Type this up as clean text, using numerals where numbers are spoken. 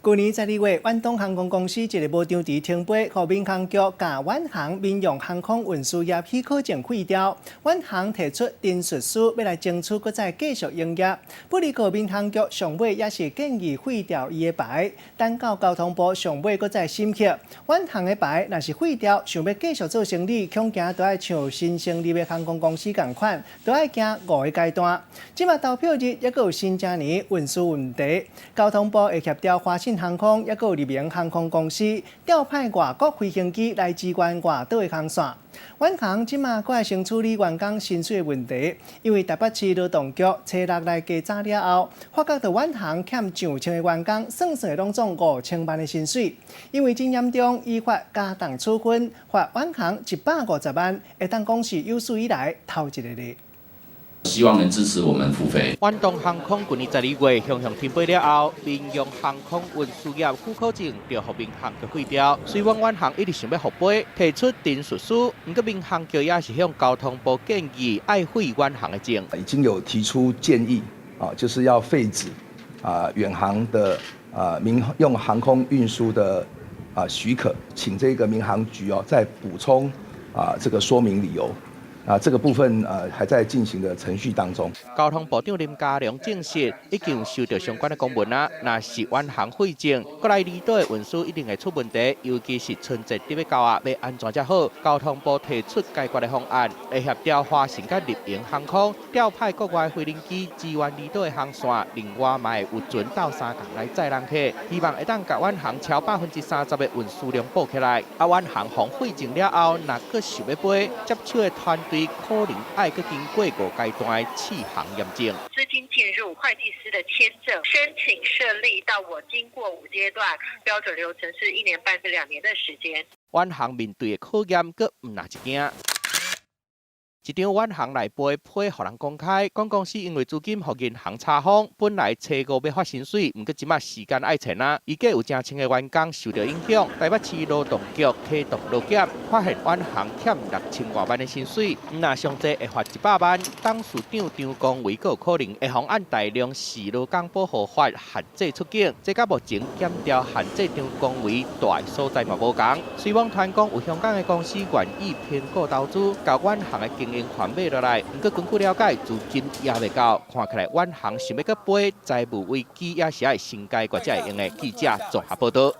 去年12月，远东航空公司一个无张持停飞，互民航局甲远航民用航空运输业许可证废掉。远航提出陈述书，要来争取搁再继续营业。不过，民航局上尾也是建议废掉伊的牌，等到交通部上尾搁再审核。远航的牌若是废掉，想要继续做生意，恐惊都要像新成立的航空公司同款，都要行5个阶段。即马投票日也有新正年运输问题，交通部会协调华信航空也有立明航空公司调派外国飞行机来支援外岛的航线。远航即马搁来先处理员工薪水的问题，因为台北市劳动局初六来加查了后，发觉到远航欠上千的员工，算算拢总5000万的薪水。因为真严重，依法加重处分，罚远航150万，会当讲是有史以来头一个例。希望能支持我们付费。远东航空去年12月向停飞了后，民用航空运输业许可证就互民航局废掉。虽然远航一直想要复飞，提出陈述书，不过民航局也是向交通部建议爱废远航的证。已经有提出建议就是要废止远航的民用航空运输的许可，请这个民航局再补充这个说明理由。这个部分还在进行的程序当中。交通部长林佳龙证实，已经收到相关的公文啊。若是远航废证，过来离岛的运输一定会出问题，尤其是春节伫要到啊，要安怎才好？交通部提出解决的方案，会协调华信甲立明航空调派国外飞行机支援离岛的航线，另外嘛会有船到3港来载人客，希望会当甲远航超30%的运输量补起来。远航防废证了后，若搁想要飞，接手的团队可能爱搁经过5阶段的试航验证。资金进入会计师的签证、申请设立到我经过5阶段标准流程是1年半至2年的时间。远航面对的考验搁唔哪一件？一张远航来飞批，互人公开。讲公司因为资金互银行查封，本来初5要发薪水，毋过即马时间爱前啊，预计有成千个员工受到影响。台北市劳动局启动劳检，发现远航欠6000多万的薪水，若上济会罚100万。董事长张光伟有可能会妨按大量视劳工保护法限制出境，这甲目前检调限制张光伟大所在嘛无同。虽网传讲有香港的公司愿意偏股投资，甲远航的经营权买落来，不过根据了解，资金也未够，看起来远航想要搁飞，债务危机也是爱先解决才会用的。记者综合报道。